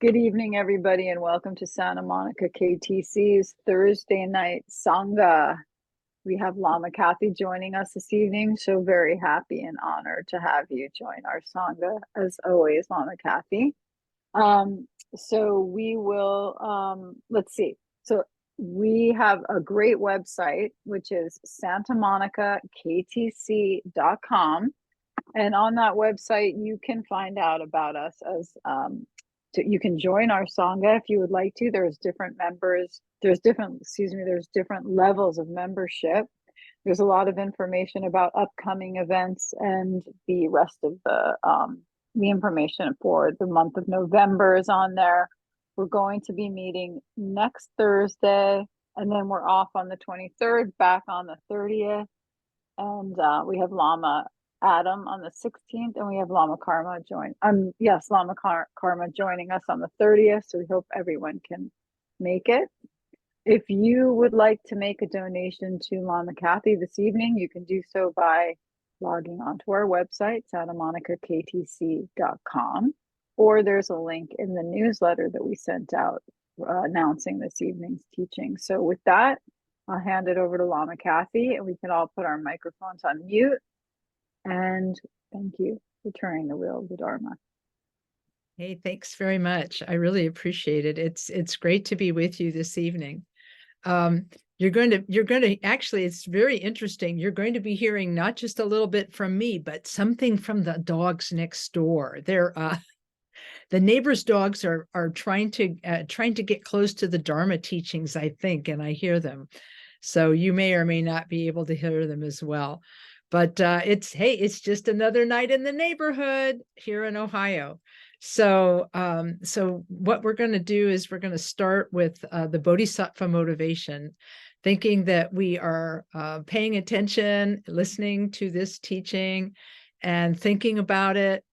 Good evening, everybody, and welcome to Santa Monica KTC's Thursday night Sangha. We have Lama Kathy joining us this evening, so very happy and honored to have you join our Sangha, as always, Lama Kathy. So we will, let's see. So we have a great website, which is santamonicaktc.com. And on that website, you can find out about us as you can join our Sangha if you would like to. There's different members, there's different levels of membership. There's a lot of information about upcoming events and the rest of the information for the month of November is on there. We're going to be meeting next Thursday, and then we're off on the 23rd, back on the 30th. And we have Lama Adam on the 16th, and we have Lama Karma Karma joining us on the 30th. So we hope everyone can make it. If you would like to make a donation to Lama Kathy this evening, you can do so by logging onto our website, santamonicaktc.com, or there's a link in the newsletter that we sent out announcing this evening's teaching. So with that, I'll hand it over to Lama Kathy, and we can all put our microphones on mute. And thank you for turning the wheel of the Dharma. Hey, thanks very much. I really appreciate it. It's great to be with you this evening. You're going to actually, it's very interesting. You're going to be hearing not just a little bit from me, but something from the dogs next door. They're the neighbors' dogs are trying to get close to the Dharma teachings, I think, and I hear them. So you may or may not be able to hear them as well. But it's just another night in the neighborhood here in Ohio. So what we're going to do is we're going to start with the Bodhisattva motivation, thinking that we are paying attention, listening to this teaching, and thinking about it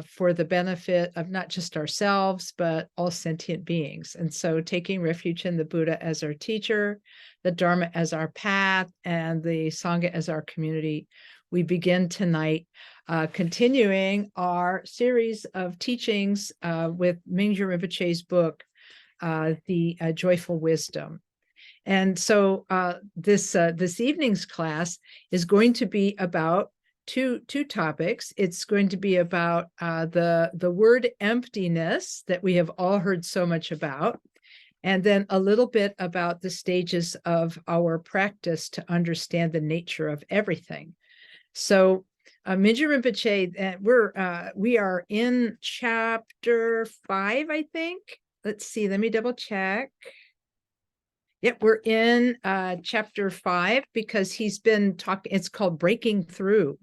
for the benefit of not just ourselves, but all sentient beings. And so taking refuge in the Buddha as our teacher, the Dharma as our path, and the Sangha as our community, we begin tonight continuing our series of teachings with Mingyur Rinpoche's book, The Joyful Wisdom. And so this evening's class is going to be about two topics. It's going to be about the word emptiness that we have all heard so much about, and then a little bit about the stages of our practice to understand the nature of everything. So Mingyur Rinpoche, we are in chapter 5, I think. Let's see, let me double check. Yep, we're in chapter 5 because he's been talking, it's called Breaking Through.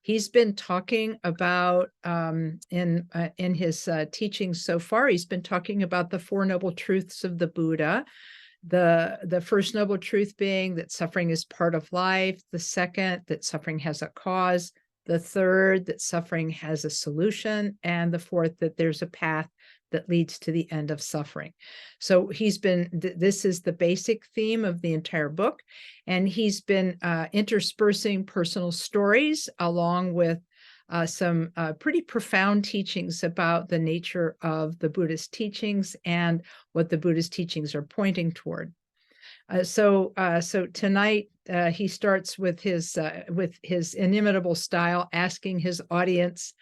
He's been talking about, in his teachings so far, he's been talking about the Four Noble Truths of the Buddha. The first noble truth being that suffering is part of life. The second, that suffering has a cause. The third, that suffering has a solution. And the fourth, that there's a path that leads to the end of suffering. So this is the basic theme of the entire book. And he's been interspersing personal stories along with some pretty profound teachings about the nature of the Buddhist teachings and what the Buddhist teachings are pointing toward. So tonight he starts with his inimitable style, asking his audience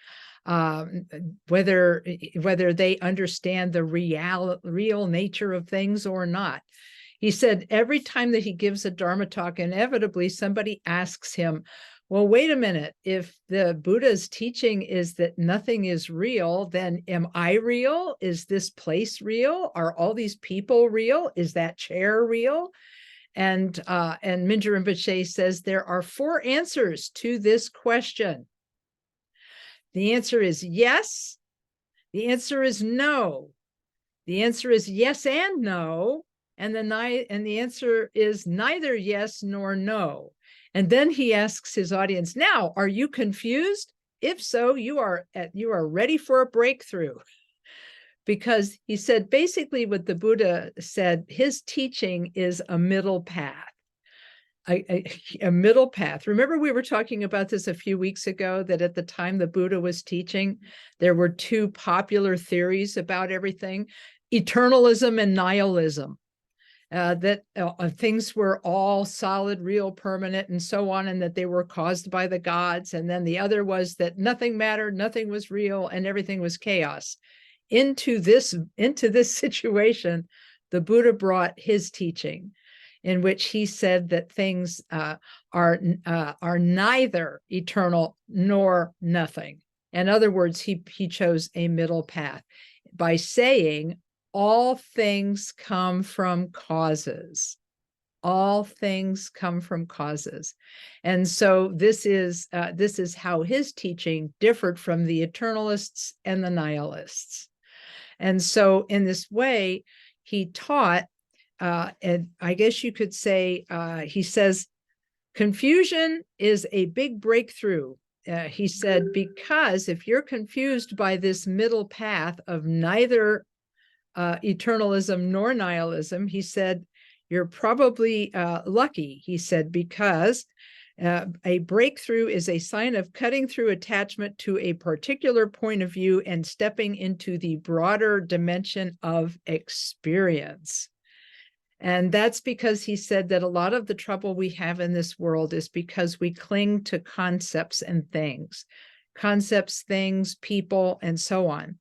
whether they understand the real nature of things or not. He said every time that he gives a Dharma talk, inevitably somebody asks him, well, wait a minute, if the Buddha's teaching is that nothing is real, then am I real? Is this place real? Are all these people real? Is that chair real? And Mingyur Rinpoche says there are 4 answers to this question. The answer is yes. The answer is no. The answer is yes and no. And the answer is neither yes nor no. And then he asks his audience, now, are you confused? If so, you are ready for a breakthrough. Because he said, basically what the Buddha said, his teaching is a middle path. a middle path. Remember, we were talking about this a few weeks ago, that at the time the Buddha was teaching, there were two popular theories about everything: eternalism and nihilism. That things were all solid, real, permanent, and so on, and that they were caused by the gods. And then the other was that nothing mattered, nothing was real, and everything was chaos. Into this situation, the Buddha brought his teaching, in which he said that things are neither eternal nor nothing. In other words, he chose a middle path by saying all things come from causes. All things come from causes. And so this is how his teaching differed from the eternalists and the nihilists. And so in this way, he taught, and I guess you could say, he says, confusion is a big breakthrough. He said, because if you're confused by this middle path of neither eternalism nor nihilism, he said, you're probably lucky. He said, because a breakthrough is a sign of cutting through attachment to a particular point of view and stepping into the broader dimension of experience. And that's because he said that a lot of the trouble we have in this world is because we cling to concepts and things, people, and so on.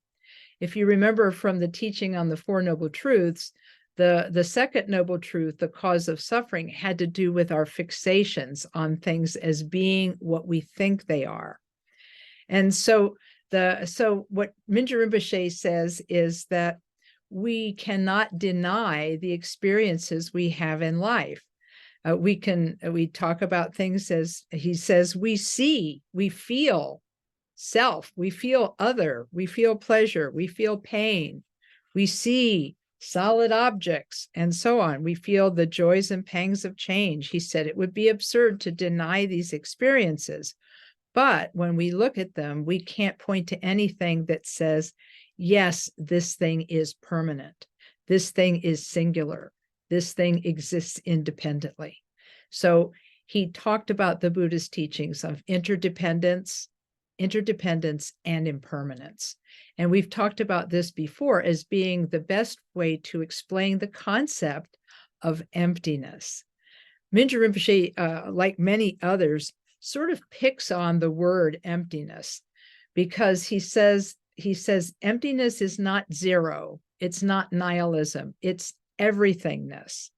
If you remember from the teaching on the Four Noble Truths, the second noble truth, the cause of suffering, had to do with our fixations on things as being what we think they are. And so what Mingyur Rinpoche says is that we cannot deny the experiences we have in life. We talk about things as he says, we see, we feel self, we feel other, we feel pleasure, we feel pain, we see solid objects, and so on. We feel the joys and pangs of change. He said it would be absurd to deny these experiences. But when we look at them, we can't point to anything that says, yes, this thing is permanent. This thing is singular. This thing exists independently. So he talked about the Buddhist teachings of interdependence, and impermanence. And we've talked about this before as being the best way to explain the concept of emptiness. Mingyur Rinpoche, like many others, sort of picks on the word emptiness, because he says emptiness is not zero, it's not nihilism, it's everythingness.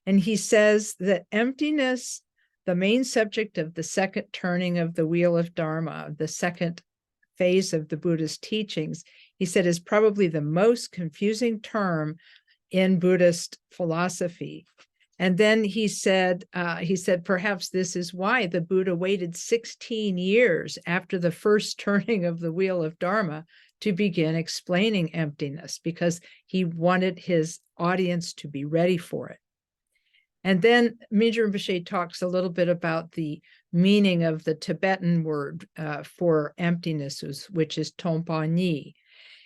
And he says that emptiness, the main subject of the second turning of the wheel of Dharma, the second phase of the Buddhist teachings, he said, is probably the most confusing term in Buddhist philosophy. And then he said, perhaps this is why the Buddha waited 16 years after the first turning of the wheel of Dharma to begin explaining emptiness, because he wanted his audience to be ready for it. And then Mingyur Rinpoche talks a little bit about the meaning of the Tibetan word for emptiness, which is Tongpa Nyi.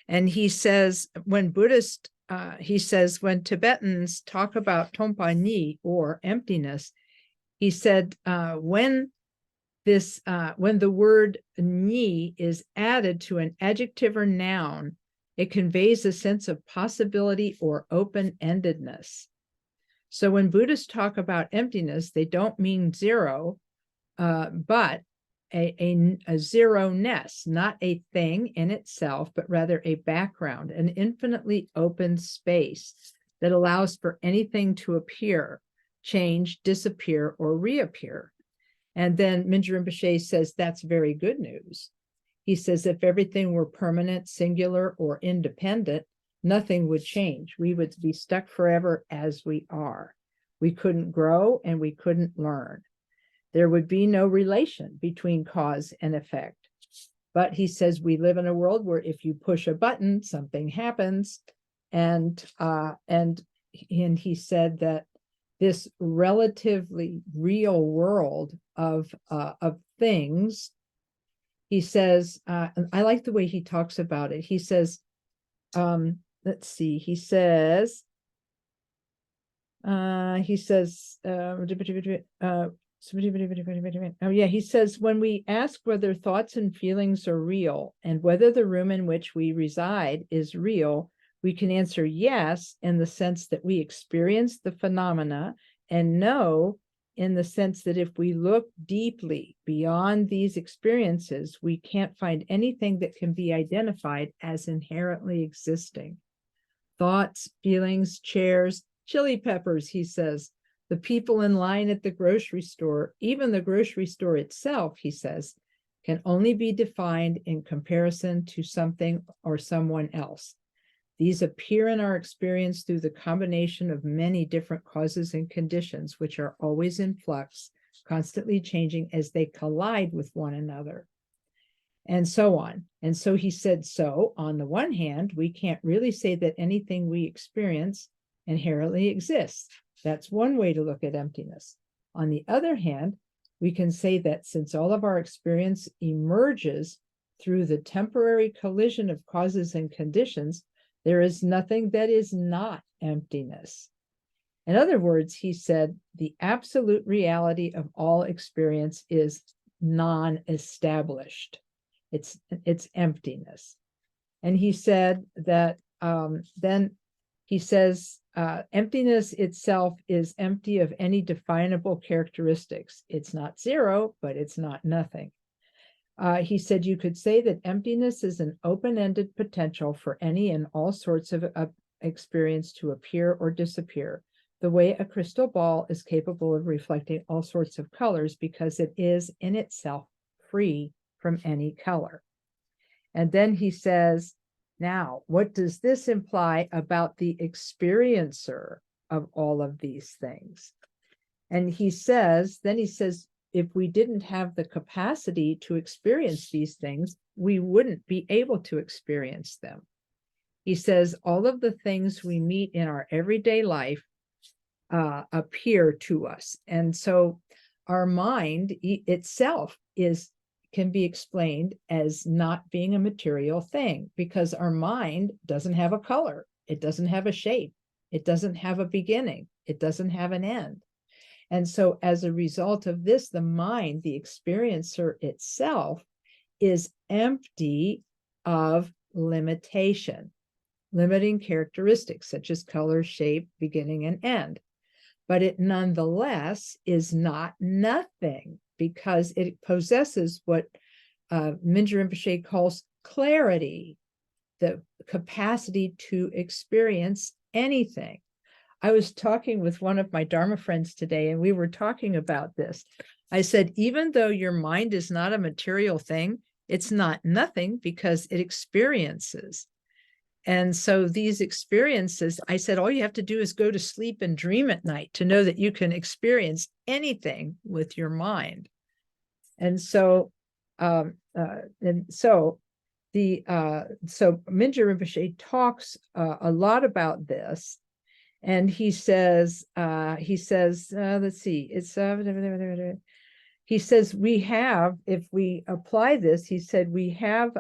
And he says, when when Tibetans talk about Tongpa Nyi, or emptiness, he said, when the word Nyi is added to an adjective or noun, it conveys a sense of possibility or open-endedness. So when Buddhists talk about emptiness, they don't mean zero, but a zero-ness, not a thing in itself, but rather a background, an infinitely open space that allows for anything to appear, change, disappear, or reappear. And then Mingyur Rinpoche says that's very good news. He says if everything were permanent, singular, or independent, nothing would change. We would be stuck forever as we are. We couldn't grow and we couldn't learn. There would be no relation between cause and effect. But he says we live in a world where if you push a button, something happens. And he said that this relatively real world of things, he says, I like the way he talks about it. He says, let's see, he says, He says, oh yeah, he says, when we ask whether thoughts and feelings are real and whether the room in which we reside is real, we can answer yes in the sense that we experience the phenomena, and no in the sense that if we look deeply beyond these experiences, we can't find anything that can be identified as inherently existing. Thoughts, feelings, chairs, chili peppers, he says, the people in line at the grocery store, even the grocery store itself, he says, can only be defined in comparison to something or someone else. These appear in our experience through the combination of many different causes and conditions, which are always in flux, constantly changing as they collide with one another, and so on. And so he said, so on the one hand, we can't really say that anything we experience inherently exists. That's one way to look at emptiness. On the other hand, we can say that since all of our experience emerges through the temporary collision of causes and conditions, there is nothing that is not emptiness. In other words, he said, the absolute reality of all experience is non-established. It's emptiness. And he said that then he says emptiness itself is empty of any definable characteristics. It's not zero, but it's not nothing. He said you could say that emptiness is an open-ended potential for any and all sorts of experience to appear or disappear, the way a crystal ball is capable of reflecting all sorts of colors because it is in itself free from any color. And then he says, now, what does this imply about the experiencer of all of these things? And he says, if we didn't have the capacity to experience these things, we wouldn't be able to experience them. He says, all of the things we meet in our everyday life appear to us. And so our mind itself can be explained as not being a material thing, because our mind doesn't have a color, it doesn't have a shape, it doesn't have a beginning, it doesn't have an end. And so as a result of this, the mind, the experiencer itself, is empty of limitation, limiting characteristics such as color, shape, beginning, and end. But it nonetheless is not nothing, because it possesses what Mingyur Rinpoche calls clarity, the capacity to experience anything. I was talking with one of my Dharma friends today, and we were talking about this. I said, even though your mind is not a material thing, it's not nothing because it experiences. And so these experiences, I said, all you have to do is go to sleep and dream at night to know that you can experience anything with your mind. And so, so Mingyur Rinpoche talks a lot about this, and he says, let's see, he says we have, if we apply this, he said we have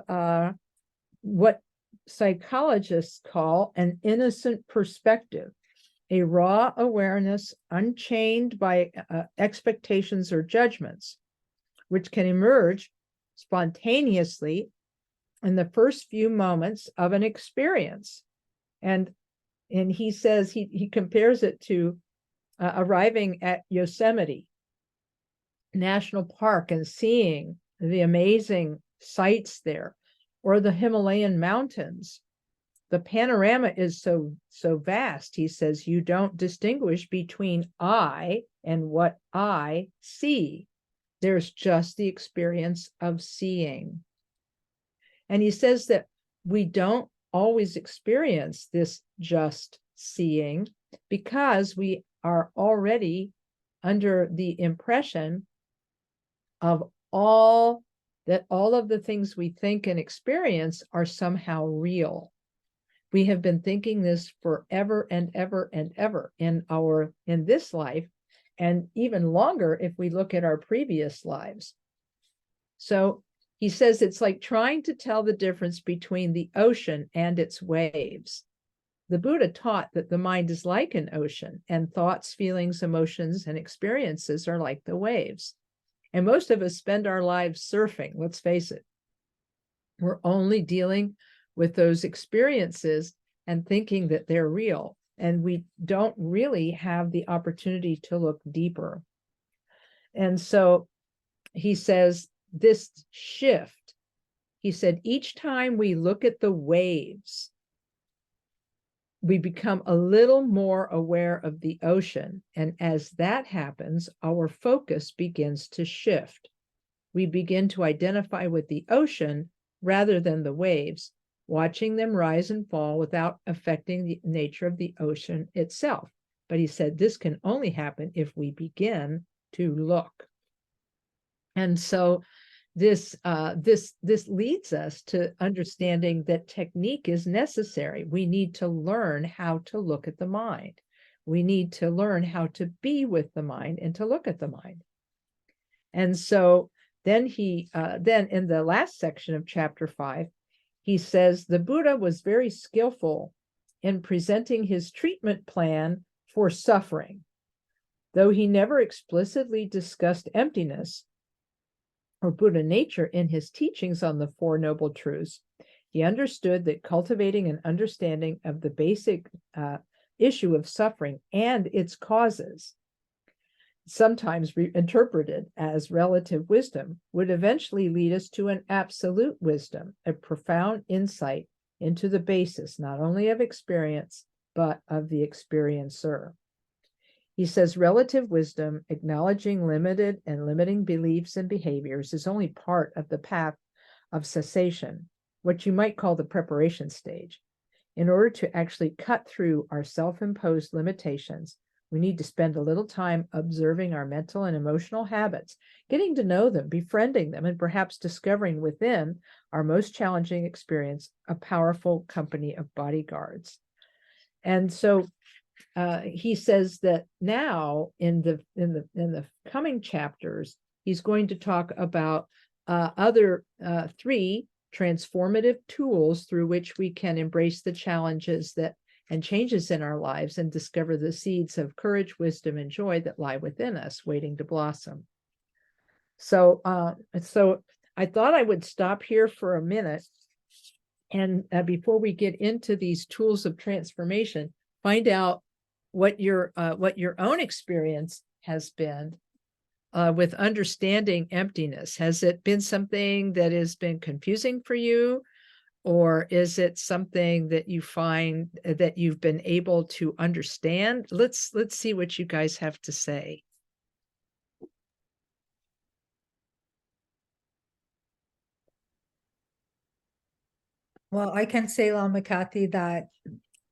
what psychologists call an innocent perspective, a raw awareness unchained by expectations or judgments, which can emerge spontaneously in the first few moments of an experience. And he says, he compares it to arriving at Yosemite National Park and seeing the amazing sights there, or the Himalayan mountains. The panorama is so vast, he says, you don't distinguish between I and what I see. There's just the experience of seeing. And he says that we don't always experience this just seeing because we are already under the impression of all of the things we think and experience are somehow real. We have been thinking this forever and ever and ever in this life, and even longer if we look at our previous lives. So he says it's like trying to tell the difference between the ocean and its waves. the Buddha taught that the mind is like an ocean, and thoughts, feelings, emotions, and experiences are like the waves. And most of us spend our lives surfing, let's face it. We're only dealing with those experiences and thinking that they're real. And we don't really have the opportunity to look deeper. And so he says this shift, he said, each time we look at the waves, we become a little more aware of the ocean. And as that happens, our focus begins to shift. We begin to identify with the ocean rather than the waves, watching them rise and fall without affecting the nature of the ocean itself. But he said this can only happen if we begin to look. And so this leads us to understanding that technique is necessary. We need to learn how to look at the mind. We need to learn how to be with the mind and to look at the mind. And so then then in the last section of chapter 5, he says the Buddha was very skillful in presenting his treatment plan for suffering. Though he never explicitly discussed emptiness or Buddha nature in his teachings on the Four Noble Truths, he understood that cultivating an understanding of the basic issue of suffering and its causes, sometimes interpreted as relative wisdom, would eventually lead us to an absolute wisdom, a profound insight into the basis not only of experience, but of the experiencer. He says relative wisdom, acknowledging limited and limiting beliefs and behaviors, is only part of the path of cessation, what you might call the preparation stage. In order to actually cut through our self-imposed limitations, we need to spend a little time observing our mental and emotional habits, getting to know them, befriending them, and perhaps discovering within our most challenging experience a powerful company of bodyguards. And so he says that now in the coming chapters, he's going to talk about other 3 transformative tools through which we can embrace the challenges and changes in our lives and discover the seeds of courage, wisdom, and joy that lie within us, waiting to blossom. So I thought I would stop here for a minute, and before we get into these tools of transformation, find out what your own experience has been with understanding emptiness. Has it been something that has been confusing for you? Or is it something that you find that you've been able to understand? Let's see what you guys have to say. Well, I can say, Lama Kathy, that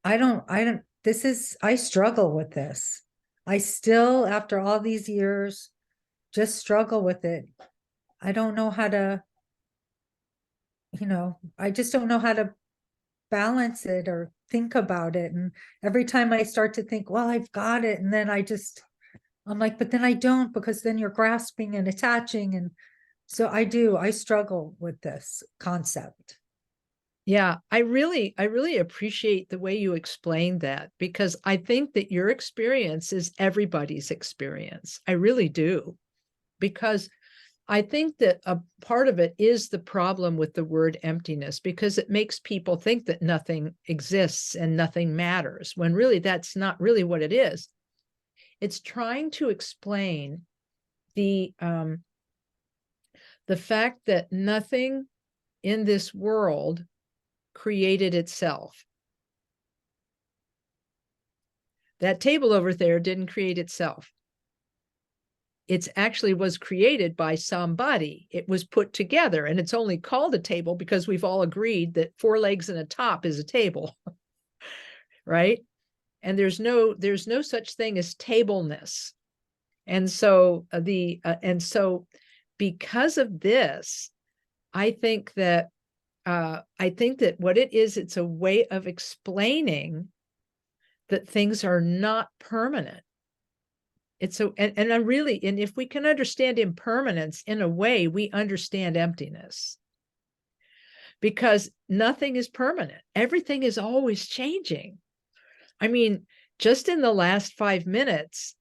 I struggle with this. I still, after all these years, just struggle with it. I don't know how to, I just don't know how to balance it or think about it. And every time I start to think, well, I've got it. And then I'm like, but then I don't, because then you're grasping and attaching. And so I struggle with this concept. Yeah, I really appreciate the way you explained that, because I think that your experience is everybody's experience. I really do, because I think that a part of it is the problem with the word emptiness, because it makes people think that nothing exists and nothing matters, when really that's not really what it is. It's trying to explain the fact that nothing in this world created itself. That table over there didn't create itself. It actually was created by somebody. It was put together, and it's only called a table because we've all agreed that 4 legs and a top is a table, right? And there's no such thing as tableness. And so because of this, I think that what it is, it's a way of explaining that things are not permanent. It's so, and if we can understand impermanence in a way, we understand emptiness, because nothing is permanent. Everything is always changing. I mean, just in the last 5 minutes,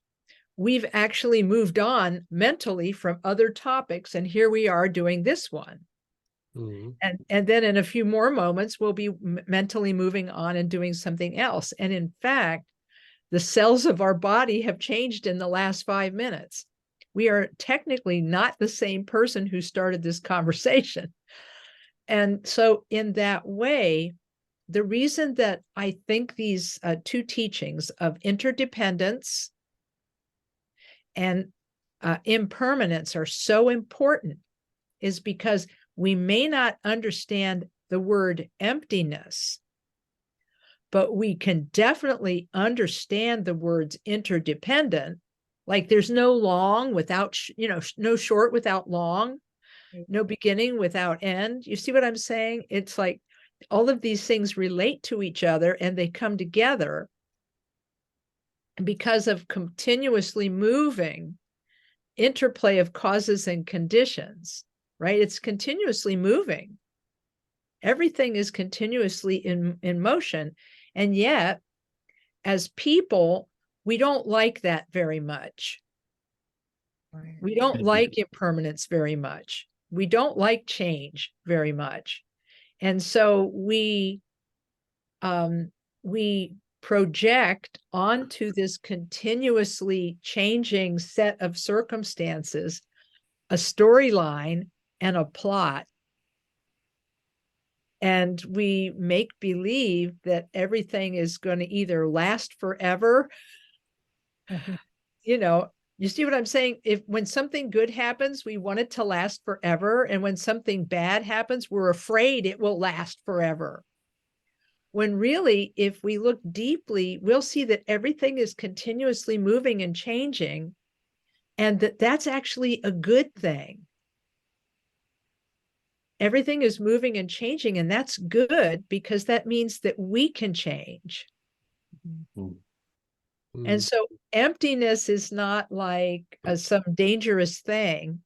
we've actually moved on mentally from other topics, and here we are doing this one. And then in a few more moments, we'll be mentally moving on and doing something else. And in fact, the cells of our body have changed in the last 5 minutes. We are technically not the same person who started this conversation. And so in that way, the reason that I think these two teachings of interdependence and impermanence are so important is because we may not understand the word emptiness, but we can definitely understand the words interdependent. Like there's no long without, no short without long, no beginning without end. You see what I'm saying? It's like all of these things relate to each other and they come together because of continuously moving interplay of causes and conditions, right? It's continuously moving. Everything is continuously in motion. And yet, as people, we don't like that very much. We don't like impermanence very much. We don't like change very much. And so we project onto this continuously changing set of circumstances a storyline and a plot. And we make believe that everything is going to either last forever. You see what I'm saying? When something good happens, we want it to last forever. And when something bad happens, we're afraid it will last forever. When really, if we look deeply, we'll see that everything is continuously moving and changing, and that's actually a good thing. Everything is moving and changing, and that's good because that means that we can change. And so emptiness is not like some dangerous thing,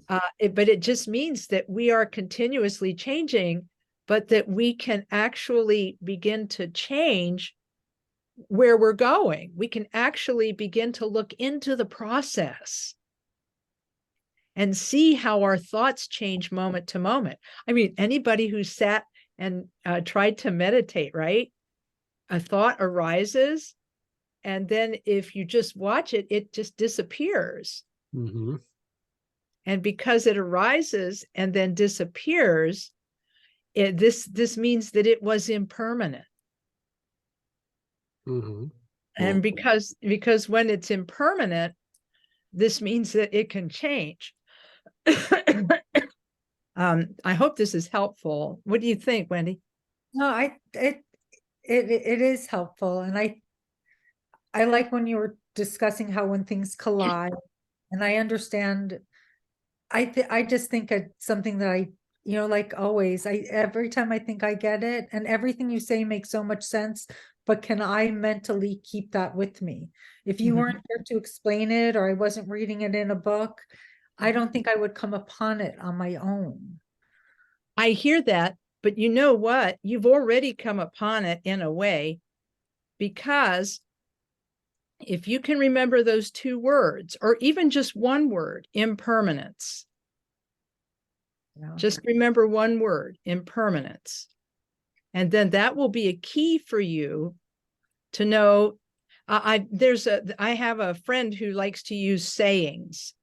but it just means that we are continuously changing, but that we can actually begin to change where we're going. We can actually begin to look into the process and see how our thoughts change moment to moment. I mean, anybody who sat and tried to meditate, right? A thought arises, and then if you just watch it, it just disappears. And because it arises and then disappears, this means that it was impermanent. And because when it's impermanent, this means that it can change. I hope this is helpful. What do you think, Wendy? No, it is helpful, and I like when you were discussing how when things collide, and I understand. I just think it's something that like always, every time I think I get it, and everything you say makes so much sense, but can I mentally keep that with me? If you weren't here to explain it, or I wasn't reading it in a book, I don't think I would come upon it on my own. I hear that, but you know what? You've already come upon it in a way, because if you can remember those two words, or even just one word, impermanence. Just remember one word, impermanence. And then that will be a key for you to know. I have a friend who likes to use sayings.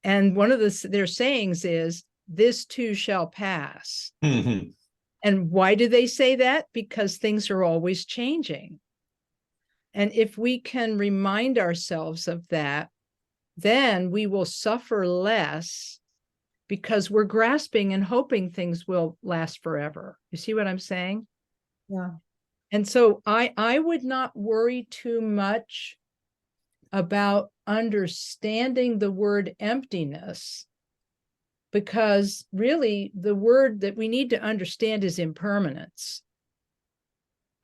And one of their sayings is, "This too shall pass." And why do they say that? Because things are always changing. And if we can remind ourselves of that, then we will suffer less, because we're grasping and hoping things will last forever. You see what I'm saying? Yeah. And so I would not worry too much about understanding the word emptiness, because really the word that we need to understand is impermanence.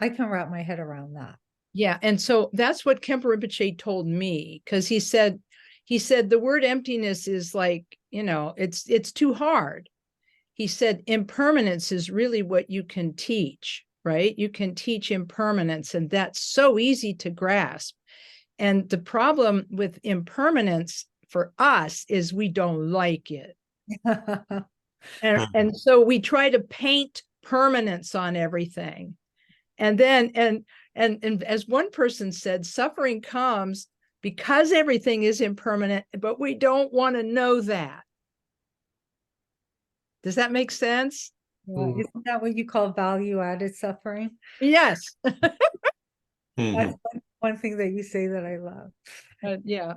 I can wrap my head around that. Yeah. And so that's what Khenpo Rinpoche told me, because he said the word emptiness is like, it's too hard. He said impermanence is really what you can teach, right? You can teach impermanence, and that's so easy to grasp. And the problem with impermanence for us is we don't like it. And so we try to paint permanence on everything. And then, and as one person said, suffering comes because everything is impermanent, but we don't want to know that. Does that make sense? Yeah, isn't that what you call value-added suffering? Yes. That's one thing that you say that I love. Yeah.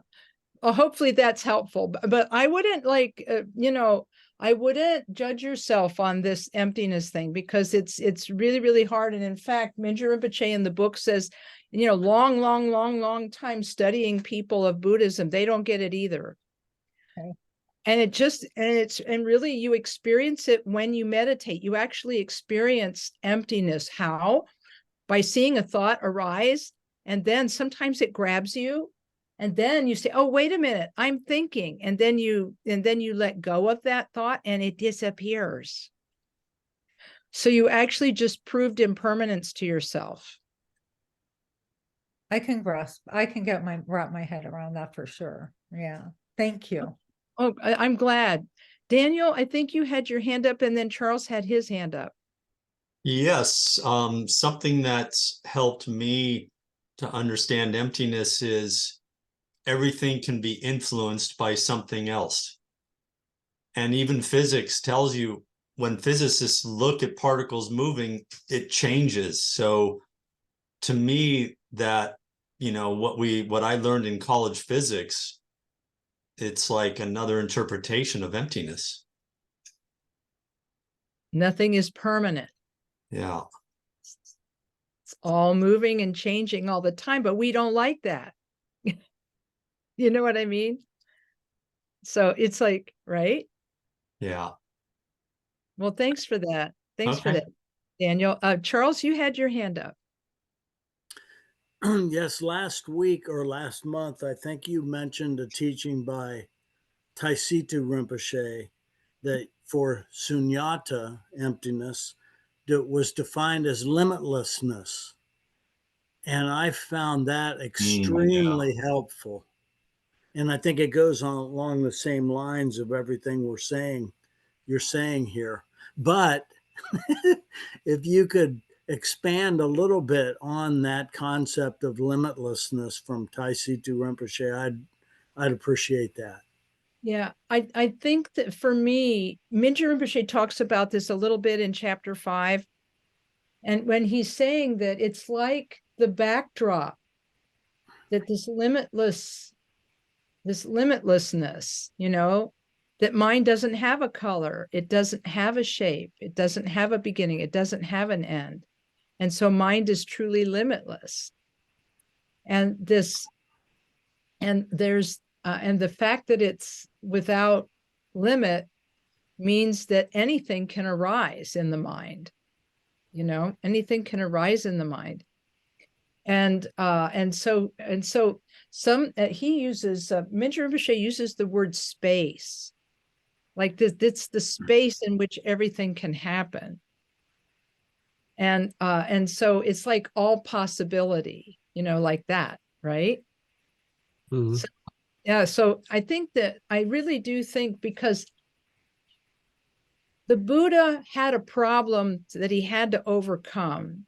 Well, hopefully that's helpful. But I wouldn't I wouldn't judge yourself on this emptiness thing, because it's really, really hard. And in fact, Mingyur Rinpoche in the book says, long time studying people of Buddhism, they don't get it either. Okay. And really you experience it when you meditate. You actually experience emptiness. How? By seeing a thought arise, and then sometimes it grabs you, and then you say, oh, wait a minute, I'm thinking, and then you let go of that thought and it disappears. So you actually just proved impermanence to yourself. I can wrap my head around that for sure. Yeah. Thank you. Oh, I'm glad. Daniel, I think you had your hand up, and then Charles had his hand up. Yes, something that's helped me to understand emptiness is everything can be influenced by something else. And even physics tells you, when physicists look at particles moving, it changes. So to me, that, what I learned in college physics, it's like another interpretation of emptiness. Nothing is permanent. Yeah. It's all moving and changing all the time, but we don't like that. You know what I mean? So it's like, right? Yeah. Well, thanks for that. Thanks for Okay. that, Daniel. Charles, you had your hand up. Yes, last week or last month, I think you mentioned a teaching by Taisitu Rinpoche that for sunyata, emptiness, that was defined as limitlessness. And I found that extremely helpful. And I think it goes on along the same lines of everything you're saying here. But if you could expand a little bit on that concept of limitlessness from Taisitu Rinpoche, I'd appreciate that. Yeah, I think that for me, Mingyur Rinpoche talks about this a little bit in chapter 5. And when he's saying that it's like the backdrop, that this limitlessness, that mind doesn't have a color, it doesn't have a shape, it doesn't have a beginning, it doesn't have an end. And so mind is truly limitless. And the fact that it's without limit means that anything can arise in the mind. Anything can arise in the mind. And so he uses, Mingyur Rinpoche uses the word space, like this. It's the space in which everything can happen. And so it's like all possibility, like that, right? Mm-hmm. So, yeah. So I think that I really do think, because the Buddha had a problem that he had to overcome.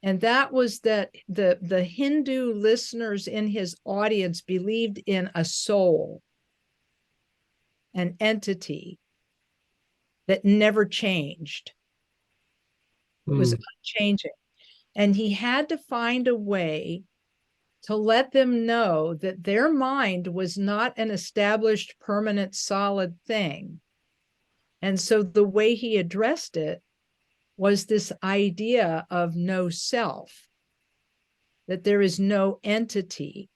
And that was that the Hindu listeners in his audience believed in a soul, an entity that never changed. It was unchanging. And he had to find a way to let them know that their mind was not an established, permanent, solid thing. And so the way he addressed it was this idea of no self, that there is no entity.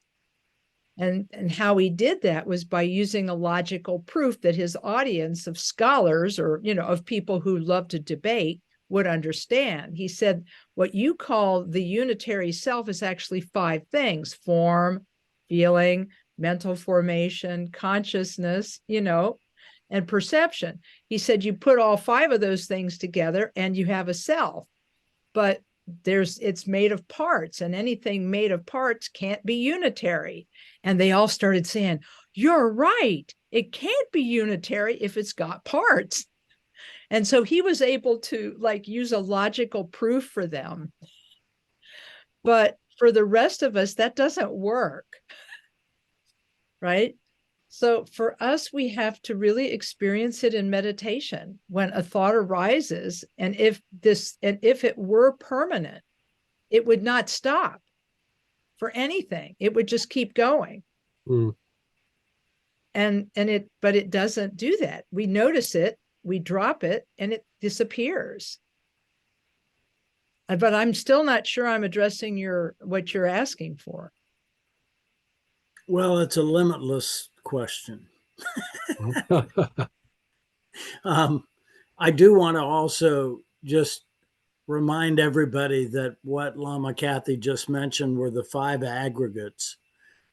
And how he did that was by using a logical proof that his audience of scholars, or, of people who love to debate, would understand. He said, what you call the unitary self is actually 5 things: form, feeling, mental formation, consciousness, and perception. He said, you put all 5 of those things together and you have a self. but it's made of parts, and anything made of parts can't be unitary. And they all started saying, you're right, it can't be unitary if it's got parts. And so he was able to like use a logical proof for them. But for the rest of us, that doesn't work, right? So for us, we have to really experience it in meditation. When a thought arises, and if it were permanent, it would not stop for anything. It would just keep going. Mm. But it doesn't do that. We notice it, we drop it, and it disappears. But I'm still not sure I'm addressing what you're asking for. Well, it's a limitless question. I do want to also just remind everybody that what Lama Kathy just mentioned were the 5 aggregates.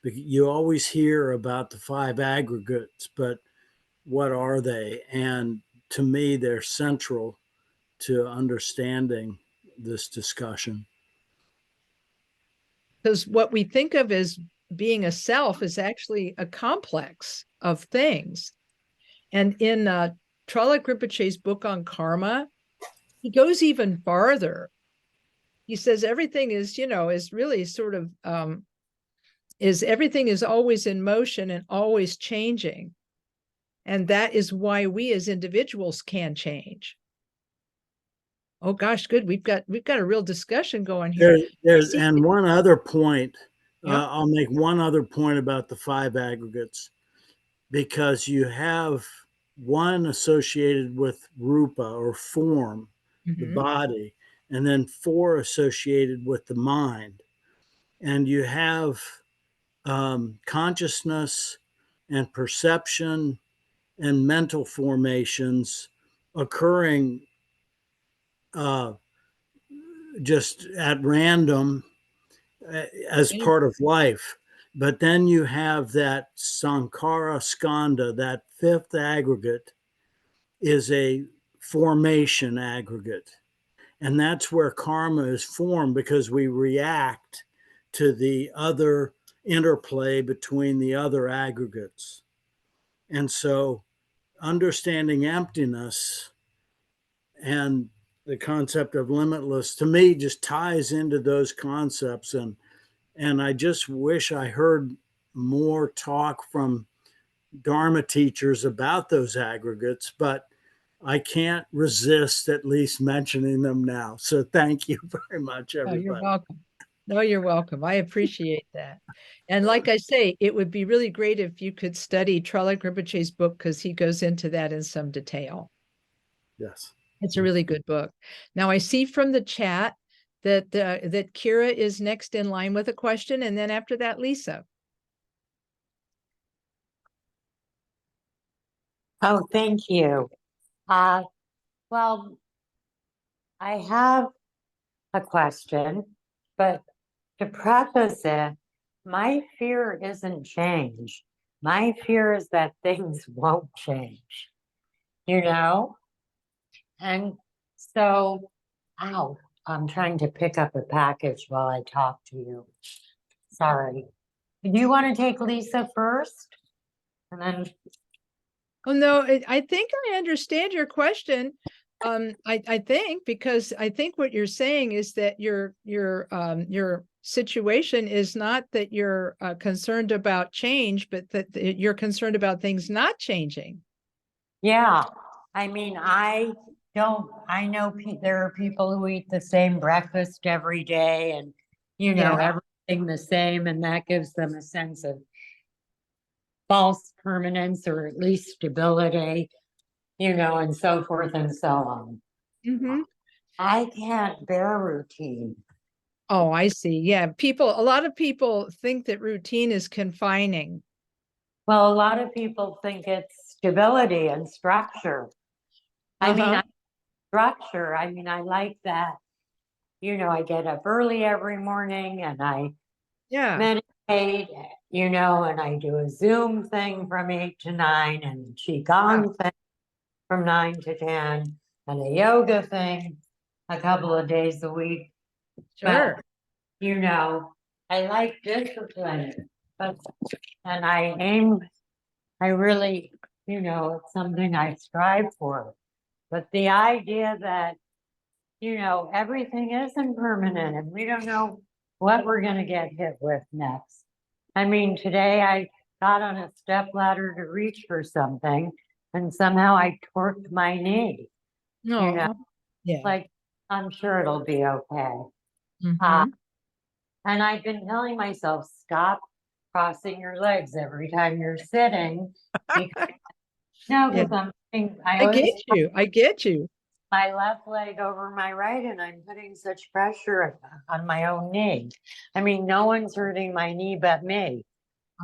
You always hear about the 5 aggregates, but what are they? And to me, they're central to understanding this discussion. Because what we think of as being a self is actually a complex of things. And in Chöling Rinpoche's book on karma, he goes even farther. He says everything is, is really sort of, everything is always in motion and always changing. And that is why we as individuals can change. Oh gosh, good. We've got a real discussion going here. And one other point, Yep. I'll make one other point about the 5 aggregates, because you have one associated with rupa or form, the body, and then 4 associated with the mind. And you have consciousness and perception and mental formations occurring just at random as part of life. But then you have that Sankara Skanda, that 5th aggregate is a formation aggregate. And that's where karma is formed, because we react to the other interplay between the other aggregates. And so understanding emptiness and the concept of limitless, to me, just ties into those concepts. And I just wish I heard more talk from Dharma teachers about those aggregates, but I can't resist at least mentioning them now. So thank you very much, everybody. Oh, you're welcome. No, you're welcome. I appreciate that. And like I say, it would be really great if you could study Chöling Rinpoche's book, because he goes into that in some detail. Yes. It's a really good book. Now I see from the chat that Kira is next in line with a question, and then after that, Lisa. Oh, thank you. Well, I have a question, but to preface it, my fear isn't change. My fear is that things won't change, And so, ow, I'm trying to pick up a package while I talk to you. Sorry. Do you want to take Lisa first? And then. Oh, no, I think I understand your question. I think, because I think what you're saying is that your situation is not that you're concerned about change, but that you're concerned about things not changing. Yeah, I mean, I know there are people who eat the same breakfast every day, and everything the same, and that gives them a sense of false permanence, or at least stability, and so forth and so on. I can't bear routine. Oh, I see. Yeah, a lot of people think that routine is confining. Well, a lot of people think it's stability and structure. I mean, structure. I mean, I like that. I get up early every morning and I meditate, and I do a Zoom thing from 8 to 9, and Qigong thing from 9 to 10, and a yoga thing a couple of days a week. Sure. You know, I like discipline, but, and I really, it's something I strive for. But the idea that, everything isn't permanent and we don't know what we're going to get hit with next. I mean, today I got on a step ladder to reach for something and somehow I torqued my knee. No. Yeah. Like, I'm sure it'll be okay. Mhm. And I've been telling myself, stop crossing your legs every time you're sitting. Because, no, Yeah. because I I always get you. I get you. my left leg over my right and I'm putting such pressure on my own knee. I mean, no one's hurting my knee but me.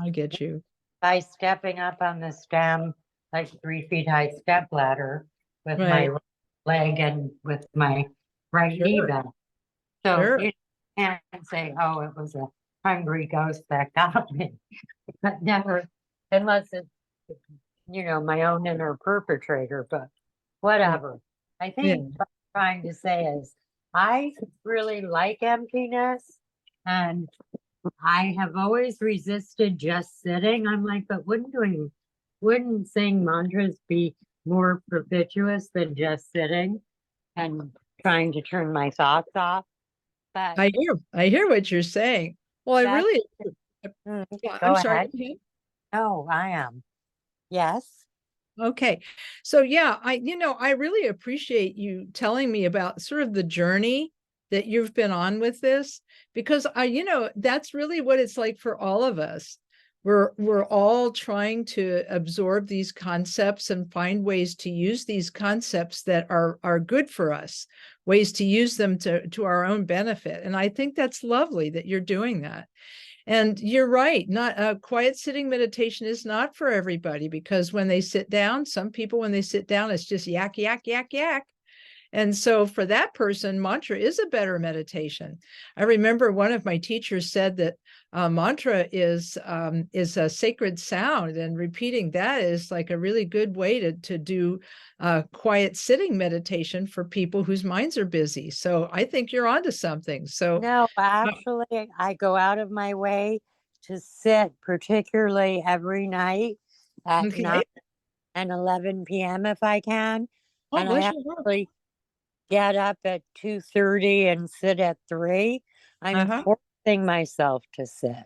I get you. By stepping up on the stem, like 3 feet high step ladder with my Right. right leg and with my right knee Sure. bent. So Sure. you can't say, oh, it was a hungry ghost that got me. But never, unless it's, my own inner perpetrator, but whatever. I Yeah. think what I'm trying to say is I really like emptiness and I have always resisted just sitting. I'm like, but wouldn't saying mantras be more propitious than just sitting and trying to turn my thoughts off? But I hear what you're saying. Well, I that's, really, Mm, yeah, go I'm sorry. ahead. Go ahead. Oh, I am. Yes. Okay. So yeah, I really appreciate you telling me about sort of the journey that you've been on with this, because that's really what it's like for all of us. We're all trying to absorb these concepts and find ways to use these concepts that are good for us, ways to use them to our own benefit. And I think that's lovely that you're doing that. And you're right, not quiet sitting meditation is not for everybody, because when they sit down, some people, when they sit down, it's just yak, yak, yak, yak. And so for that person, mantra is a better meditation. I remember one of my teachers said that mantra is a sacred sound, and repeating that is like a really good way to do quiet sitting meditation for people whose minds are busy. So I think you're onto something. So No, actually, I go out of my way to sit, particularly every night at okay. 9 and 11 p.m. if I can. Oh, And I bless your heart. actually get up at 2:30 and sit at 3. I'm forcing myself to sit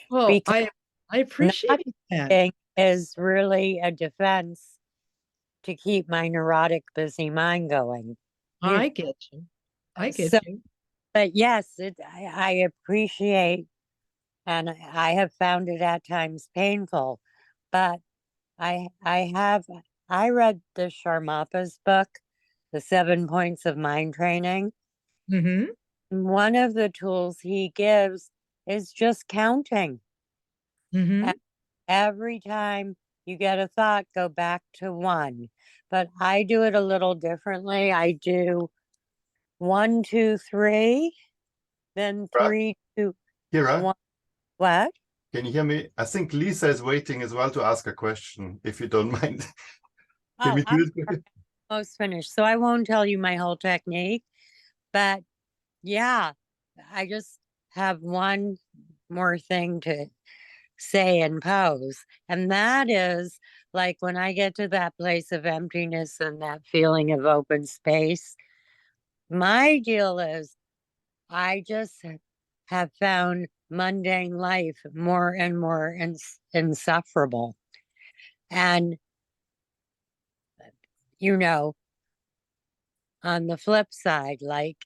Well, because I appreciate that. sitting is really a defense to keep my neurotic, busy mind going. I get you. I get So, you. but yes, I appreciate, and I have found it at times painful, but I read the Sharmapa's book, The 7 Points of Mind Training. Mm-hmm. One of the tools he gives is just counting. Mm-hmm. Every time you get a thought, go back to 1. But I do it a little differently. I do 1, 2, 3, then 3, 2, Kira, 1. What? can you hear me? I think Lisa is waiting as well to ask a question, if you don't mind. Can Oh, we do this? almost finished. So I won't tell you my whole technique, but yeah, I just have one more thing to say and pose. And that is like when I get to that place of emptiness and that feeling of open space, my deal is I just have found mundane life more and more insufferable. And, on the flip side, like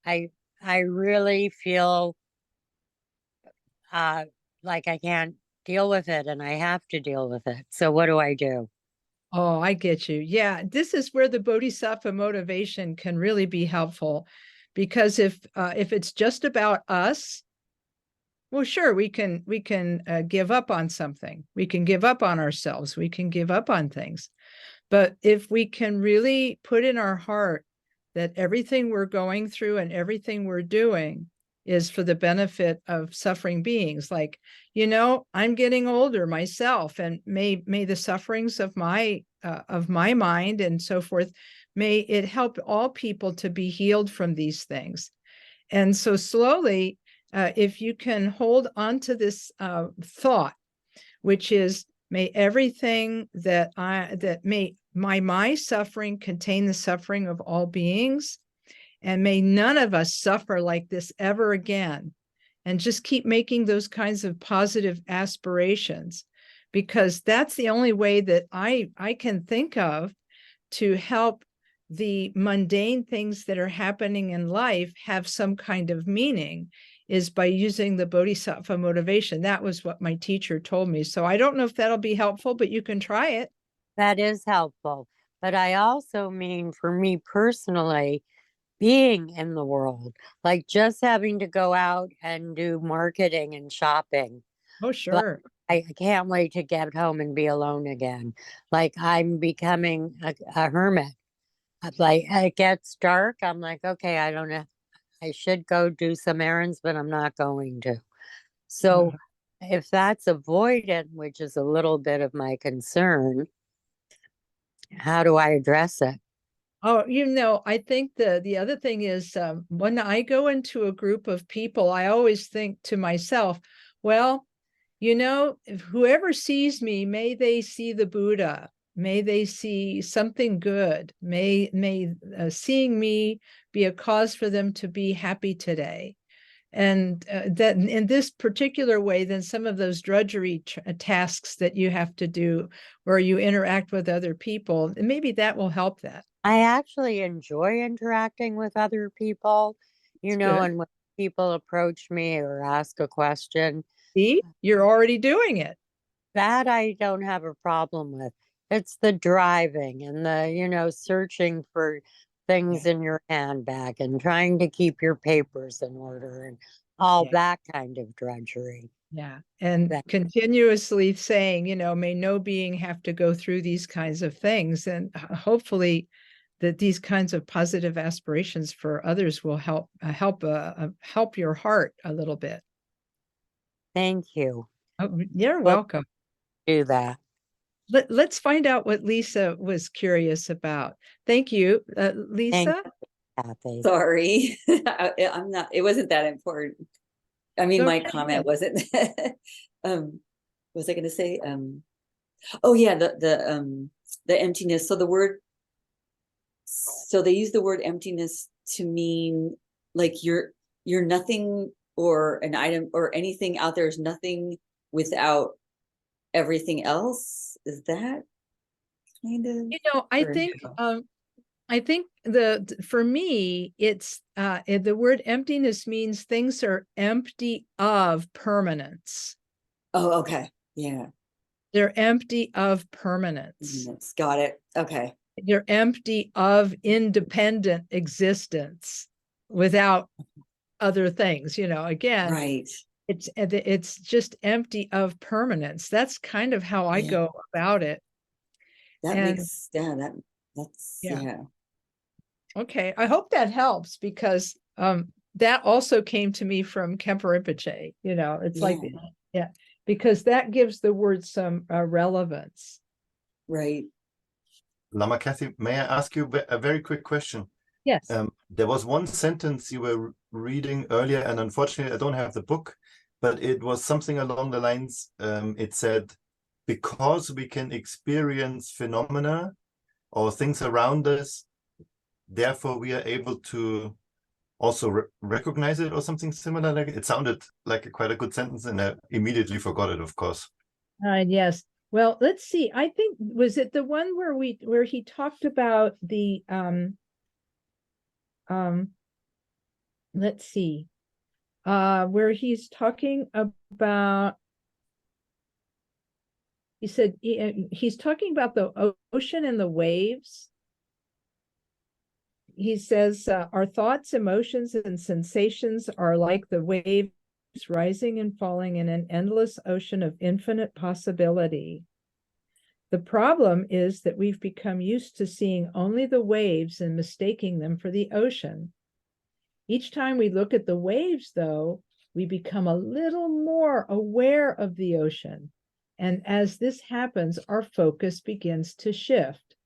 I really feel like I can't deal with it and I have to deal with it. So what do I do? Oh, I get you. Yeah, this is where the bodhisattva motivation can really be helpful, because if it's just about us, well, sure, we can give up on something. We can give up on ourselves. We can give up on things. But if we can really put in our heart that everything we're going through and everything we're doing is for the benefit of suffering beings, like, I'm getting older myself, and may the sufferings of my mind and so forth may it help all people to be healed from these things. And so slowly, if you can hold on to this thought, which is, may everything may my suffering contain the suffering of all beings, and may none of us suffer like this ever again. And just keep making those kinds of positive aspirations, because that's the only way that I can think of to help the mundane things that are happening in life have some kind of meaning, is by using the Bodhisattva motivation. That was what my teacher told me. So I don't know if that'll be helpful, but you can try it. That is helpful. But I also mean, for me personally, being in the world, like just having to go out and do marketing and shopping. Oh, sure. I can't wait to get home and be alone again. Like I'm becoming a hermit. Like it gets dark, I'm like, okay, I don't know. I should go do some errands, but I'm not going to. So if that's avoidant, which is a little bit of my concern, how do I address it? Oh, I think the other thing is, when I go into a group of people, I always think to myself, well, if whoever sees me, may they see the Buddha, may they see something good, may seeing me be a cause for them to be happy today. And that in this particular way, then some of those drudgery tasks that you have to do where you interact with other people, maybe that will help that. I actually enjoy interacting with other people, Good. and when people approach me or ask a question. See, you're already doing it. That I don't have a problem with. It's the driving and the, searching for things in your handbag and trying to keep your papers in order and all that kind of drudgery. Yeah. And continuously saying, may no being have to go through these kinds of things. And hopefully that these kinds of positive aspirations for others will help your heart a little bit. Thank you. Oh, you're welcome. Do that. Let's find out what Lisa was curious about. Thank you, Lisa. Thank you, Kathy. Sorry, I'm not. It wasn't that important. I mean, my comment wasn't. What was I going to say? Oh yeah, the emptiness. So the word. So they use the word emptiness to mean like you're nothing, or an item or anything out there is nothing without everything else. Is that kind of? I think for me, it's the word emptiness means things are empty of permanence. Oh, okay. Yeah. They're empty of permanence. Got it. Okay. They're empty of independent existence without other things, again. Right. It's just empty of permanence. That's kind of how I go about it. That's Okay, I hope that helps, because that also came to me from Khenpo Rinpoche. It's like, because that gives the word some relevance. Right. Lama Kathy, may I ask you a very quick question? Yes. There was one sentence you were reading earlier, and unfortunately I don't have the book, but it was something along the lines, it said, because we can experience phenomena or things around us, therefore we are able to also recognize it, or something similar. Like it sounded like quite a good sentence, and I immediately forgot it, of course. Yes. Well, let's see. I think, was it the one where he talked about the let's see, where he's talking about, he said he's talking about the ocean and the waves. He says, our thoughts, emotions, and sensations are like the waves rising and falling in an endless ocean of infinite possibility. The problem is that we've become used to seeing only the waves and mistaking them for the ocean. Each time we look at the waves, though, we become a little more aware of the ocean. And as this happens, our focus begins to shift.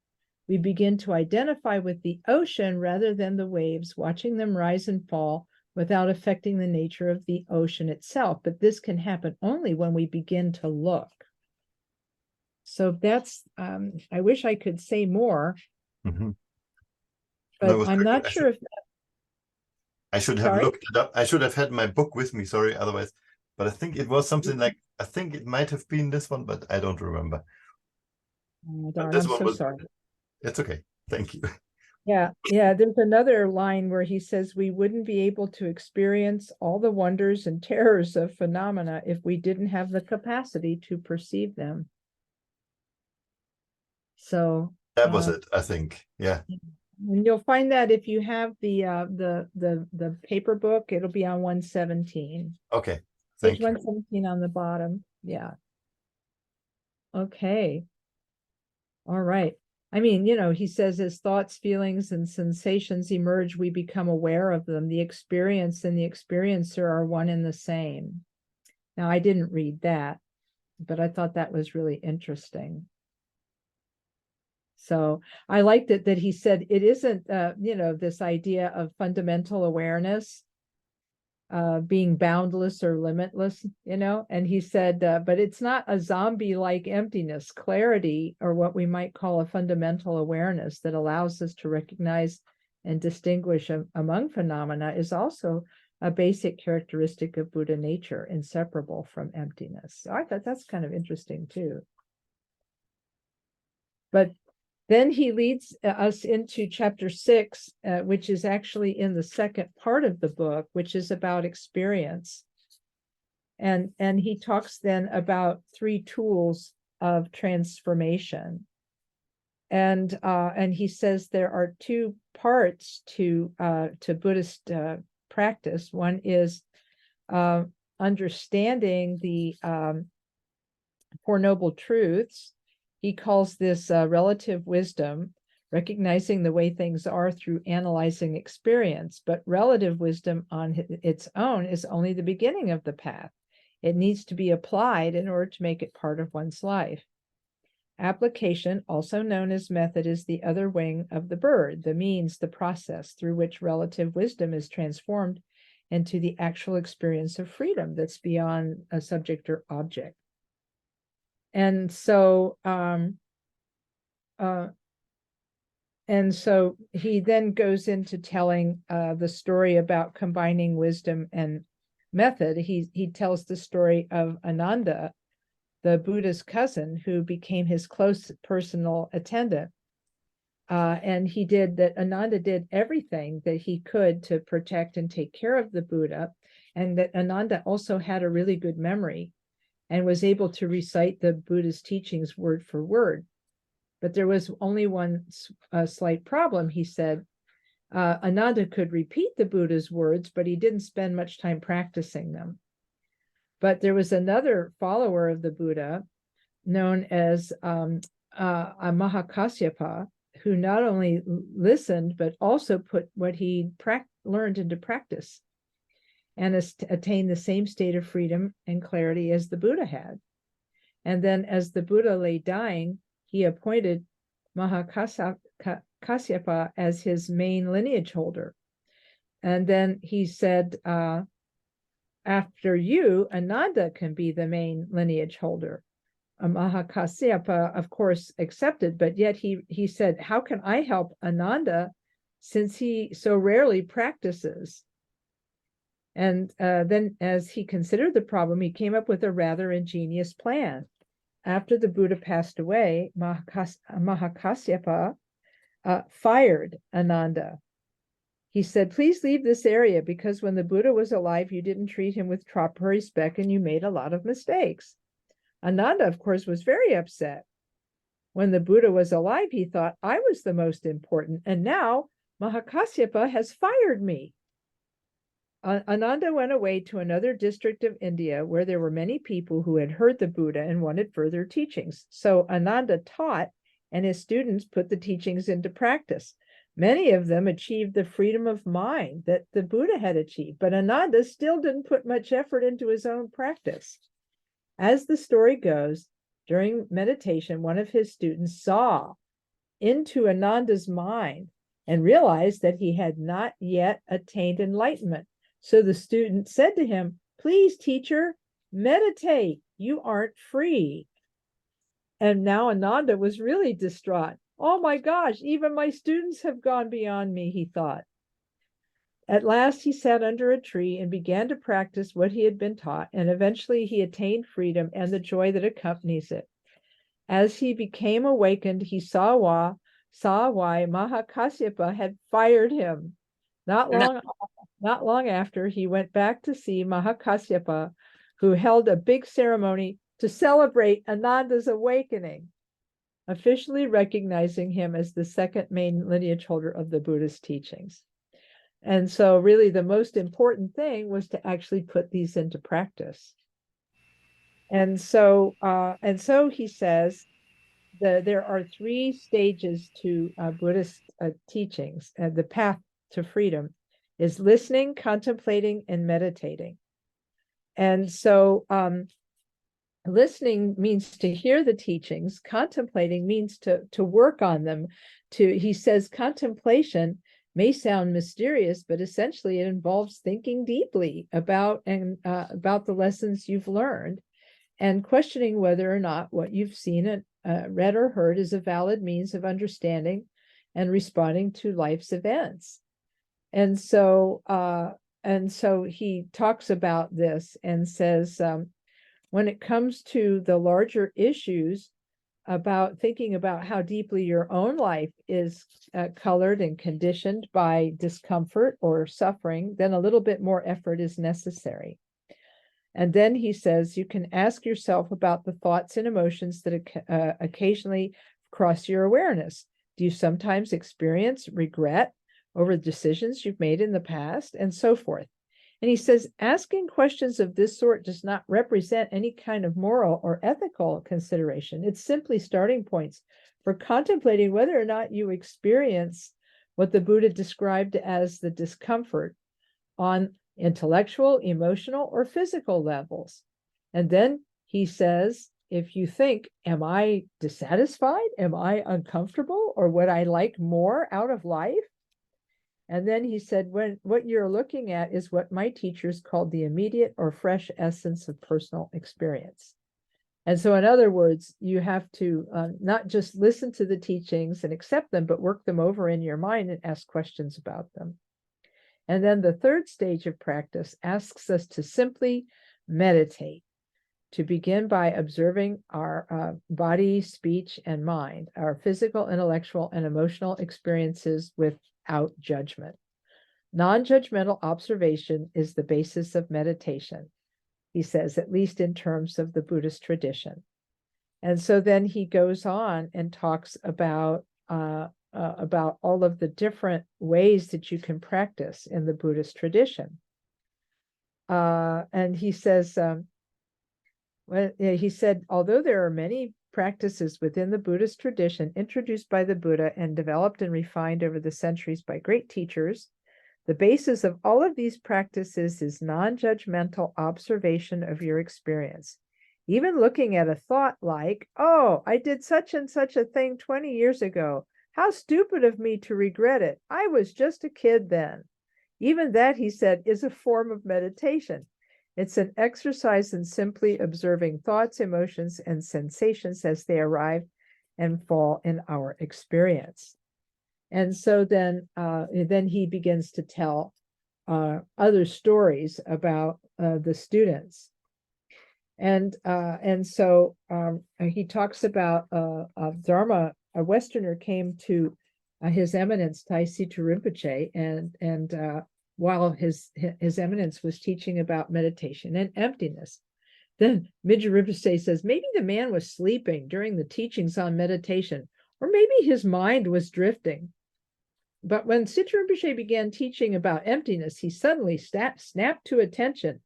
We begin to identify with the ocean rather than the waves, watching them rise and fall without affecting the nature of the ocean itself. But this can happen only when we begin to look. So that's, I wish I could say more, Mhm. but No, it was I'm very not good. sure if, I should have Sorry? looked it up. I should have had my book with me, sorry, otherwise. But I think it was something like, I think it might have been this one, but I don't remember. oh, But darn, this I'm one so was, sorry. it's okay. Thank you. Yeah, there's another line where he says we wouldn't be able to experience all the wonders and terrors of phenomena if we didn't have the capacity to perceive them. So That was it, I think. Yeah. and you'll find that if you have the paper book, it'll be on 117. Okay. Page Thank you. 117 on the bottom. Yeah. Okay. All right. I mean, he says as thoughts, feelings, and sensations emerge, we become aware of them. The experience and the experiencer are one and the same. Now, I didn't read that, but I thought that was really interesting. So I liked it that he said it isn't, this idea of fundamental awareness, being boundless or limitless, and he said, but it's not a zombie-like emptiness. Clarity, or what we might call a fundamental awareness that allows us to recognize and distinguish among phenomena, is also a basic characteristic of Buddha nature, inseparable from emptiness. So I thought that's kind of interesting too. But then he leads us into chapter 6, which is actually in the second part of the book, which is about experience. And he talks then about 3 tools of transformation. And he says there are 2 parts to Buddhist practice. One is understanding the Four Noble Truths. He calls this relative wisdom, recognizing the way things are through analyzing experience. But relative wisdom on its own is only the beginning of the path. It needs to be applied in order to make it part of one's life. Application, also known as method, is the other wing of the bird, the means, the process through which relative wisdom is transformed into the actual experience of freedom that's beyond a subject or object. And so he then goes into telling the story about combining wisdom and method. He tells the story of Ananda, the Buddha's cousin, who became his close personal attendant. And Ananda did everything that he could to protect and take care of the Buddha, and that Ananda also had a really good memory and was able to recite the Buddha's teachings word for word. But there was only one slight problem, he said. Ananda could repeat the Buddha's words, but he didn't spend much time practicing them. But there was another follower of the Buddha known as Mahakasyapa, who not only listened, but also put what he learned into practice, and attain the same state of freedom and clarity as the Buddha had. And then as the Buddha lay dying, he appointed Mahakasyapa as his main lineage holder. And then he said, after you, Ananda can be the main lineage holder. Mahakasyapa, of course, accepted, but yet he said, how can I help Ananda since he so rarely practices? And then as he considered the problem, he came up with a rather ingenious plan. After the Buddha passed away, Mahakasyapa fired Ananda. He said, please leave this area because when the Buddha was alive, you didn't treat him with proper respect and you made a lot of mistakes. Ananda, of course, was very upset. When the Buddha was alive, he thought I was the most important, and now Mahakasyapa has fired me. Ananda went away to another district of India where there were many people who had heard the Buddha and wanted further teachings. So Ananda taught, and his students put the teachings into practice. Many of them achieved the freedom of mind that the Buddha had achieved, but Ananda still didn't put much effort into his own practice. As the story goes, during meditation, one of his students saw into Ananda's mind and realized that he had not yet attained enlightenment. So the student said to him, "Please, teacher, meditate. You aren't free." And now Ananda was really distraught. "Oh my gosh, even my students have gone beyond me," he thought. At last he sat under a tree and began to practice what he had been taught, and eventually he attained freedom and the joy that accompanies it. As he became awakened, he saw why Mahakasyapa had fired him. Not long after, he went back to see Mahakasyapa, who held a big ceremony to celebrate Ananda's awakening, officially recognizing him as the second main lineage holder of the Buddhist teachings. And so really the most important thing was to actually put these into practice. And so he says that there are 3 stages to Buddhist teachings, and the path to freedom is listening, contemplating, and meditating. And so listening means to hear the teachings. Contemplating means to work on them. He says contemplation may sound mysterious, but essentially it involves thinking deeply about the lessons you've learned and questioning whether or not what you've seen, read, or heard is a valid means of understanding and responding to life's events. And so he talks about this and says, when it comes to the larger issues about thinking about how deeply your own life is colored and conditioned by discomfort or suffering, then a little bit more effort is necessary. And then he says, you can ask yourself about the thoughts and emotions that occasionally cross your awareness. Do you sometimes experience regret over decisions you've made in the past, and so forth? And he says, asking questions of this sort does not represent any kind of moral or ethical consideration. It's simply starting points for contemplating whether or not you experience what the Buddha described as the discomfort on intellectual, emotional, or physical levels. And then he says, if you think, am I dissatisfied? Am I uncomfortable? Or would I like more out of life? And then he said, what you're looking at is what my teachers called the immediate or fresh essence of personal experience. And so in other words, you have to not just listen to the teachings and accept them, but work them over in your mind and ask questions about them. And then the 3rd stage of practice asks us to simply meditate, to begin by observing our body, speech, and mind, our physical, intellectual, and emotional experiences without judgment. Non-judgmental observation is the basis of meditation, he says, at least in terms of the Buddhist tradition. And so then he goes on and talks about all of the different ways that you can practice in the Buddhist tradition. And he says, he said, although there are many practices within the Buddhist tradition introduced by the Buddha and developed and refined over the centuries by great teachers, the basis of all of these practices is non-judgmental observation of your experience. Even looking at a thought like, oh, I did such and such a thing 20 years ago. How stupid of me to regret it. I was just a kid then. Even that, he said, is a form of meditation. It's an exercise in simply observing thoughts, emotions, and sensations as they arrive and fall in our experience. And so then he begins to tell other stories about the students. And so he talks about Dharma. A Westerner came to His Eminence Taisitu Rinpoche, and while His Eminence was teaching about meditation and emptiness, then Mingyur Rinpoche says, maybe the man was sleeping during the teachings on meditation, or maybe his mind was drifting. But when Situ Rinpoche began teaching about emptiness, he suddenly snapped to attention.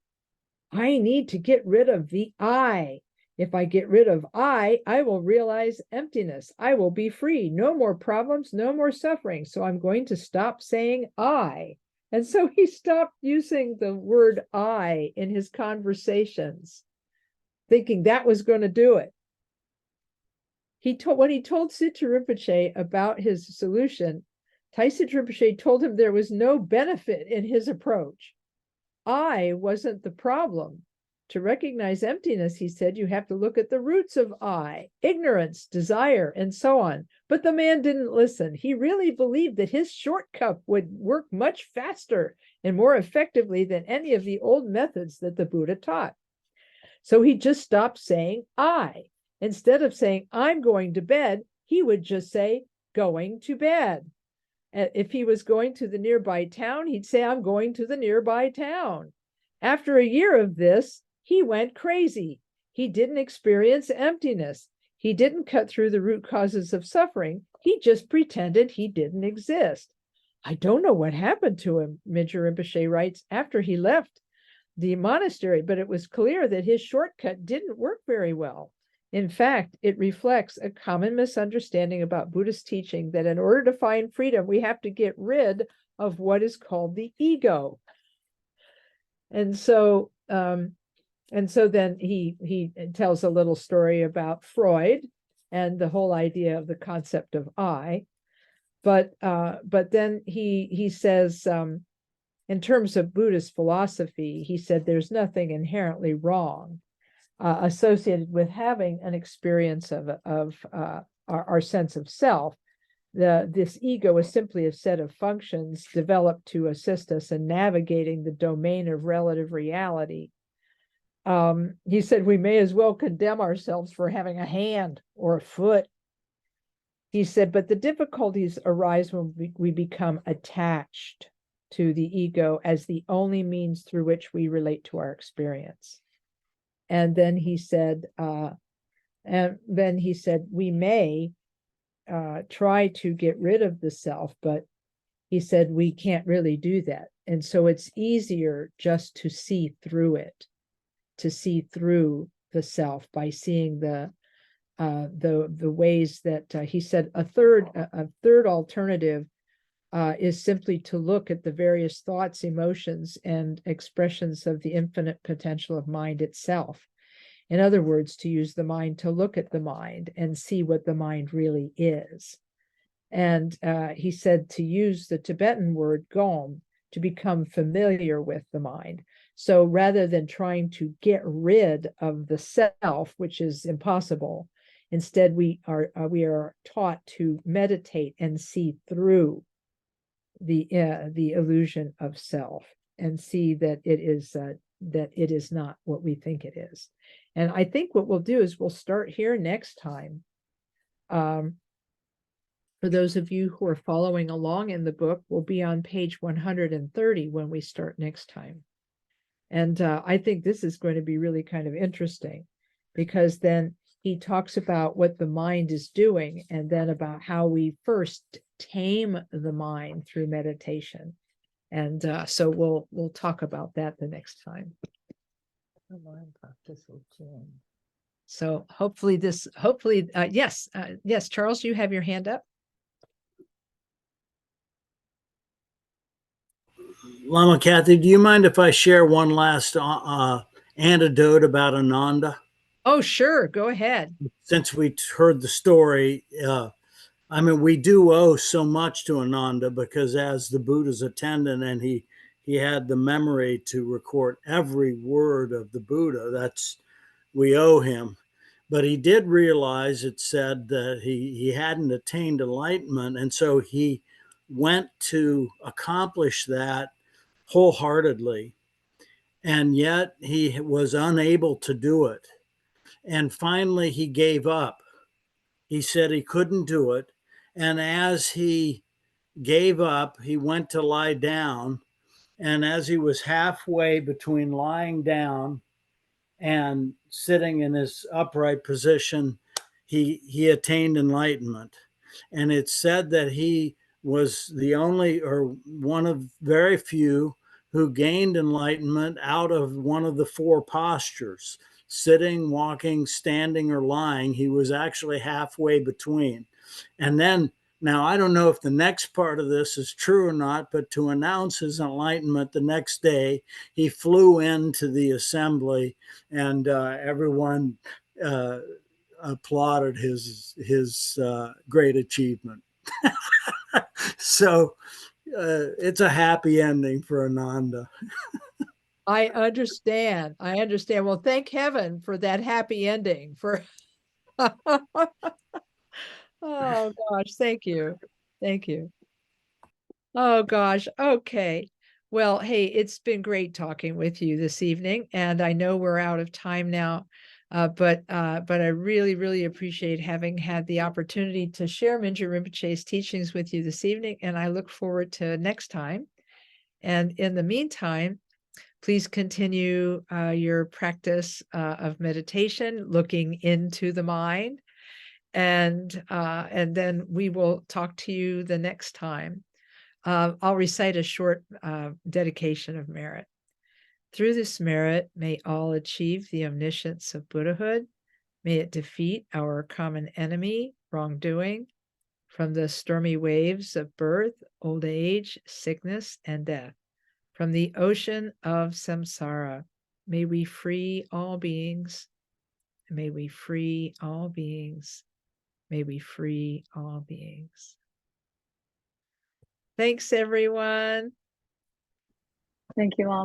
I need to get rid of the I. If I get rid of I will realize emptiness. I will be free. No more problems, no more suffering. So I'm going to stop saying I. And so he stopped using the word I in his conversations, thinking that was going to do it. when he told Situ Rinpoche about his solution, Taisik Rinpoche told him there was no benefit in his approach. I wasn't the problem. To recognize emptiness, he said, you have to look at the roots of I, ignorance, desire, and so on. But the man didn't listen. He really believed that his shortcut would work much faster and more effectively than any of the old methods that the Buddha taught. So he just stopped saying I. Instead of saying, I'm going to bed, he would just say, going to bed. If he was going to the nearby town, he'd say, I'm going to the nearby town. After a year of this, he went crazy. He didn't experience emptiness. He didn't cut through the root causes of suffering. He just pretended he didn't exist. I don't know what happened to him, Mingyur Rinpoche writes, after he left the monastery, but it was clear that his shortcut didn't work very well. In fact, it reflects a common misunderstanding about Buddhist teaching that in order to find freedom, we have to get rid of what is called the ego. And so then he tells a little story about Freud and the whole idea of the concept of I. But then he says, in terms of Buddhist philosophy, he said there's nothing inherently wrong associated with having an experience of our sense of self. This ego is simply a set of functions developed to assist us in navigating the domain of relative reality. He said we may as well condemn ourselves for having a hand or a foot. He said, but the difficulties arise when we become attached to the ego as the only means through which we relate to our experience. And then he said, we may try to get rid of the self, but he said we can't really do that. And so it's easier just to see through it, to see through the self by seeing the ways that he said a third alternative is simply to look at the various thoughts, emotions, and expressions of the infinite potential of mind itself. In other words, to use the mind to look at the mind and see what the mind really is. And he said to use the Tibetan word gom to become familiar with the mind. So rather than trying to get rid of the self, which is impossible, instead we are taught to meditate and see through the illusion of self and see that it is not what we think it is. And I think what we'll do is we'll start here next time. For those of you who are following along in the book, we'll be on page 130 when we start next time. And I think this is going to be really kind of interesting, because then he talks about what the mind is doing and then about how we first tame the mind through meditation. And so we'll talk about that the next time. So hopefully yes, Charles, you have your hand up. Lama Kathy, do you mind if I share one last anecdote about Ananda? Oh, sure. Go ahead. Since we heard the story, I mean, we do owe so much to Ananda, because as the Buddha's attendant, and he had the memory to record every word of the Buddha, we owe him. But he did realize, it said, that he hadn't attained enlightenment. And so he went to accomplish that wholeheartedly. And yet he was unable to do it. And finally he gave up. He said he couldn't do it. And as he gave up, he went to lie down. And as he was halfway between lying down and sitting in his upright position, he attained enlightenment. And it's said that he was the only, or one of very few, who gained enlightenment out of one of the four postures: sitting, walking, standing, or lying. He was actually halfway between. And then, now I don't know if the next part of this is true or not, but to announce his enlightenment the next day, he flew into the assembly, and everyone applauded his great achievement. So it's a happy ending for Ananda. I understand. I understand. Well, thank heaven for that happy ending. Oh gosh, thank you. Thank you. Oh gosh. Okay. Well, hey, it's been great talking with you this evening, and I know we're out of time now. But I really, really appreciate having had the opportunity to share Mingyur Rinpoche's teachings with you this evening, and I look forward to next time. And in the meantime, please continue your practice of meditation, looking into the mind, and then we will talk to you the next time. I'll recite a short dedication of merit. Through this merit, may all achieve the omniscience of Buddhahood. May it defeat our common enemy, wrongdoing, from the stormy waves of birth, old age, sickness, and death. From the ocean of samsara, may we free all beings. May we free all beings. May we free all beings. Thanks, everyone. Thank you, Lama.